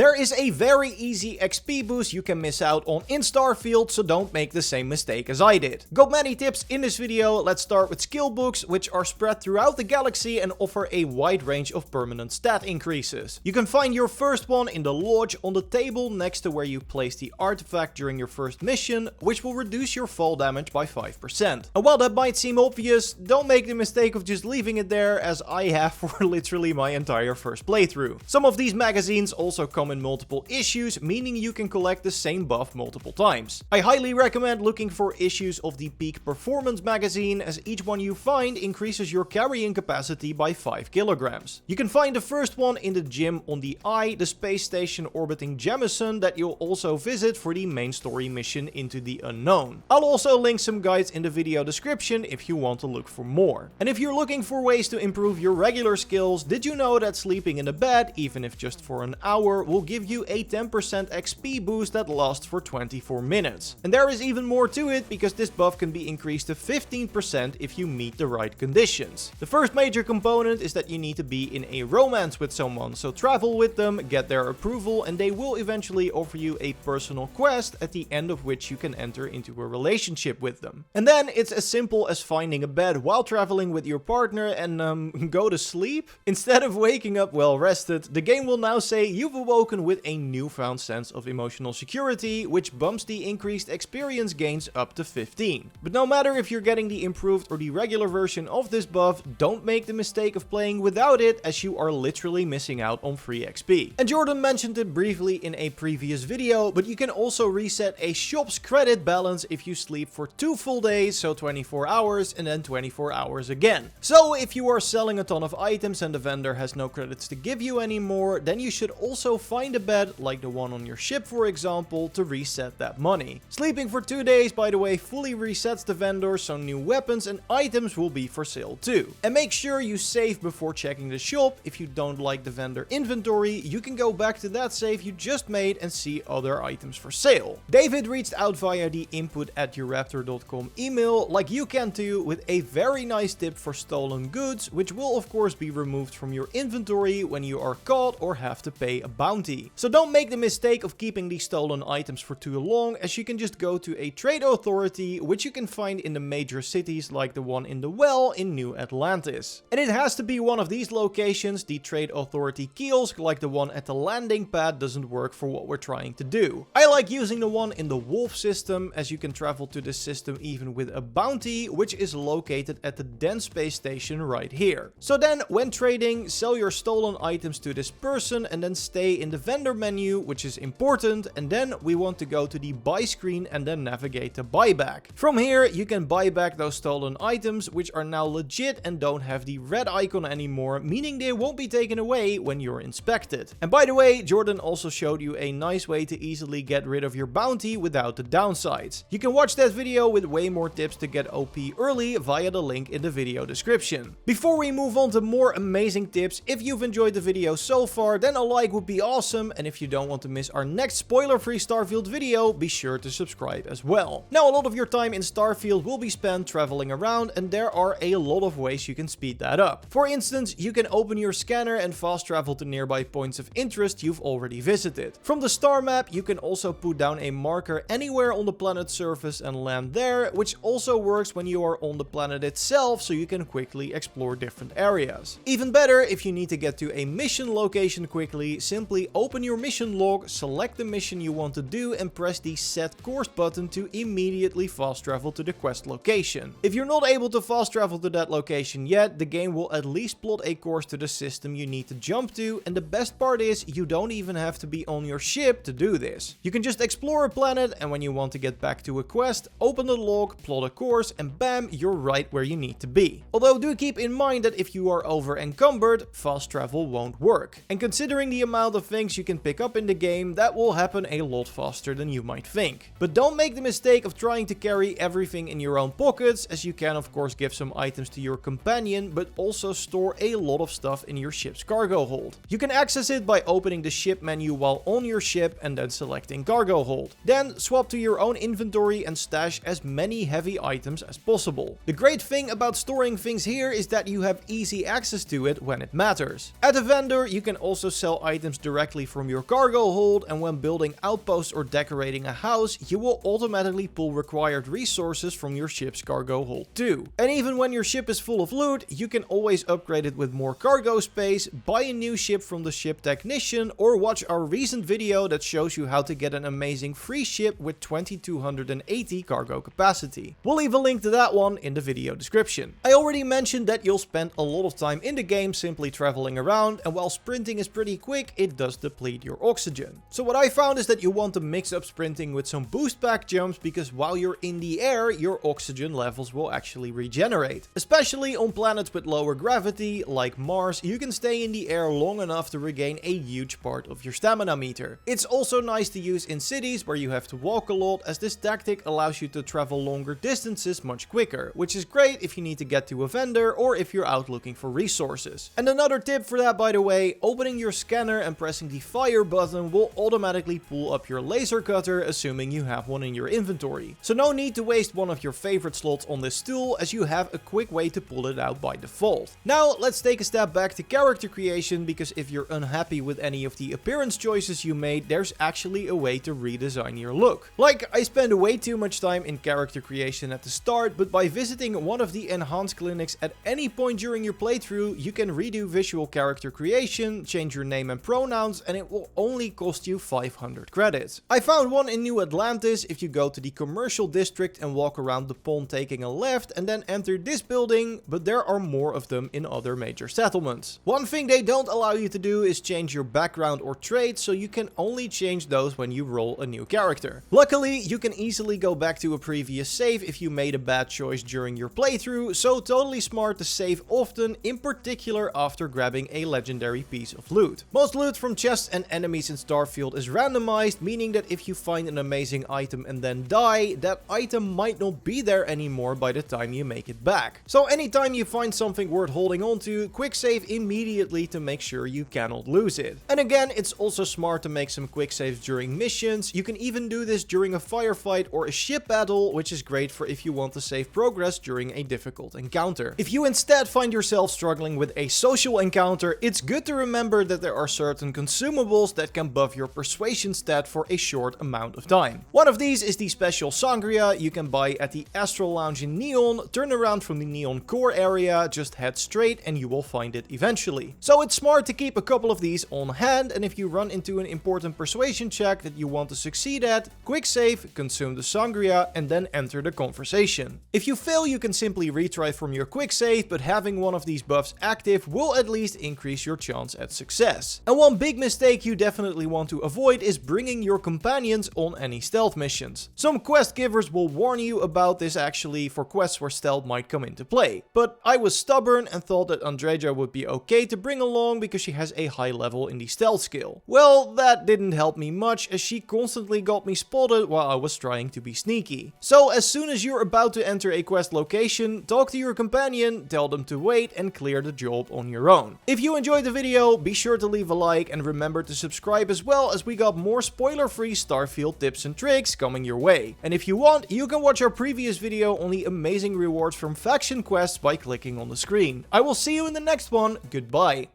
There is a very easy XP boost you can miss out on in Starfield, so don't make the same mistake as I did. Got many tips in this video. Let's start with skill books, which are spread throughout the galaxy and offer a wide range of permanent stat increases. You can find your first one in the lodge on the table next to where you place the artifact during your first mission, which will reduce your fall damage by 5%. And while that might seem obvious, don't make the mistake of just leaving it there, as I have for literally my entire first playthrough. Some of these magazines also come in multiple issues, meaning you can collect the same buff multiple times. I highly recommend looking for issues of the Peak Performance magazine, as each one you find increases your carrying capacity by 5 kilograms. You can find the first one in the gym on the Eye, the space station orbiting Jemison that you'll also visit for the main story mission Into the Unknown. I'll also link some guides in the video description if you want to look for more. And if you're looking for ways to improve your regular skills, did you know that sleeping in a bed, even if just for an hour, will give you a 10% XP boost that lasts for 24 minutes. And there is even more to it, because this buff can be increased to 15% if you meet the right conditions. The first major component is that you need to be in a romance with someone, so travel with them, get their approval, and they will eventually offer you a personal quest, at the end of which you can enter into a relationship with them. And then it's as simple as finding a bed while traveling with your partner and go to sleep. Instead of waking up well rested, the game will now say you've awoken with a newfound sense of emotional security, which bumps the increased experience gains up to 15. But no matter if you're getting the improved or the regular version of this buff, don't make the mistake of playing without it, as you are literally missing out on free XP. And Jordan mentioned it briefly in a previous video, but you can also reset a shop's credit balance if you sleep for 2 full days, so 24 hours and then 24 hours again. So if you are selling a ton of items and the vendor has no credits to give you anymore, then you should also find a bed, like the one on your ship for example, to reset that money. Sleeping for 2 days, by the way, fully resets the vendor, so new weapons and items will be for sale too. And make sure you save before checking the shop. If you don't like the vendor inventory, you can go back to that save you just made and see other items for sale. David reached out via the input@youraptor.com email, like you can too, with a very nice tip for stolen goods, which will of course be removed from your inventory when you are caught or have to pay a bounty. So don't make the mistake of keeping these stolen items for too long, as you can just go to a trade authority, which you can find in the major cities like the one in the Well in New Atlantis. And it has to be one of these locations. The trade authority kiosk like the one at the landing pad doesn't work for what we're trying to do. I like using the one in the Wolf system, as you can travel to this system even with a bounty, which is located at the Den space station right here. So then when trading, sell your stolen items to this person and then stay in the vendor menu, which is important, and then we want to go to the buy screen and then navigate to buyback. From here you can buy back those stolen items, which are now legit and don't have the red icon anymore, meaning they won't be taken away when you're inspected. And by the way, Jordan also showed you a nice way to easily get rid of your bounty without the downsides. You can watch that video with way more tips to get OP early via the link in the video description. Before we move on to more amazing tips, if you've enjoyed the video so far, then a like would be awesome, and if you don't want to miss our next spoiler-free Starfield video, be sure to subscribe as well. Now, a lot of your time in Starfield will be spent traveling around, and there are a lot of ways you can speed that up. For instance, you can open your scanner and fast travel to nearby points of interest you've already visited. From the star map, you can also put down a marker anywhere on the planet's surface and land there, which also works when you are on the planet itself, so you can quickly explore different areas. Even better, if you need to get to a mission location quickly, simply open your mission log, select the mission you want to do, and press the set course button to immediately fast travel to the quest location. If you're not able to fast travel to that location yet, the game will at least plot a course to the system you need to jump to, and the best part is you don't even have to be on your ship to do this. You can just explore a planet, and when you want to get back to a quest, open the log, plot a course, and bam, you're right where you need to be. Although do keep in mind that if you are over encumbered, fast travel won't work. And considering the amount of things you can pick up in the game, that will happen a lot faster than you might think. But don't make the mistake of trying to carry everything in your own pockets, as you can of course give some items to your companion, but also store a lot of stuff in your ship's cargo hold. You can access it by opening the ship menu while on your ship and then selecting cargo hold. Then swap to your own inventory and stash as many heavy items as possible. The great thing about storing things here is that you have easy access to it when it matters. At a vendor, you can also sell items directly directly from your cargo hold, and when building outposts or decorating a house, you will automatically pull required resources from your ship's cargo hold too. And even when your ship is full of loot, you can always upgrade it with more cargo space, buy a new ship from the ship technician, or watch our recent video that shows you how to get an amazing free ship with 2280 cargo capacity. We'll leave a link to that one in the video description. I already mentioned that you'll spend a lot of time in the game simply traveling around, and while sprinting is pretty quick, it does deplete your oxygen. So what I found is that you want to mix up sprinting with some boost pack jumps, because while you're in the air, your oxygen levels will actually regenerate. Especially on planets with lower gravity, like Mars, you can stay in the air long enough to regain a huge part of your stamina meter. It's also nice to use in cities where you have to walk a lot, as this tactic allows you to travel longer distances much quicker, which is great if you need to get to a vendor or if you're out looking for resources. And another tip for that, by the way, opening your scanner and pressing the fire button will automatically pull up your laser cutter, assuming you have one in your inventory. So no need to waste one of your favorite slots on this tool, as you have a quick way to pull it out by default. Now let's take a step back to character creation, because if you're unhappy with any of the appearance choices you made, there's actually a way to redesign your look. Like, I spent way too much time in character creation at the start, but by visiting one of the enhanced clinics at any point during your playthrough, you can redo visual character creation, change your name and pronouns, and it will only cost you 500 credits. I found one in New Atlantis. If you go to the commercial district and walk around the pond taking a left and then enter this building, but there are more of them in other major settlements. One thing they don't allow you to do is change your background or traits, so you can only change those when you roll a new character. Luckily, you can easily go back to a previous save if you made a bad choice during your playthrough, so totally smart to save often, in particular after grabbing a legendary piece of loot. Most loot from chests and enemies in Starfield is randomized, meaning that if you find an amazing item and then die, that item might not be there anymore by the time you make it back. So anytime you find something worth holding on to, quick save immediately to make sure you cannot lose it. And again, it's also smart to make some quick saves during missions. You can even do this during a firefight or a ship battle, which is great for if you want to save progress during a difficult encounter. If you instead find yourself struggling with a social encounter, it's good to remember that there are certain consumables that can buff your persuasion stat for a short amount of time. One of these is the special sangria you can buy at the Astral Lounge in Neon. Turn around from the Neon core area, just head straight and you will find it eventually. So it's smart to keep a couple of these on hand, and if you run into an important persuasion check that you want to succeed at, quick save, consume the sangria, and then enter the conversation. If you fail, you can simply retry from your quick save, but having one of these buffs active will at least increase your chance at success. And one big mistake you definitely want to avoid is bringing your companions on any stealth missions. Some quest givers will warn you about this actually for quests where stealth might come into play, but I was stubborn and thought that Andreja would be okay to bring along because she has a high level in the stealth skill. Well, that didn't help me much, as she constantly got me spotted while I was trying to be sneaky. So as soon as you're about to enter a quest location, talk to your companion, tell them to wait, and clear the job on your own. If you enjoyed the video, be sure to leave a like and remember to subscribe as well, as we got more spoiler-free Starfield tips and tricks coming your way. And if you want, you can watch our previous video on the amazing rewards from faction quests by clicking on the screen. I will see you in the next one. Goodbye.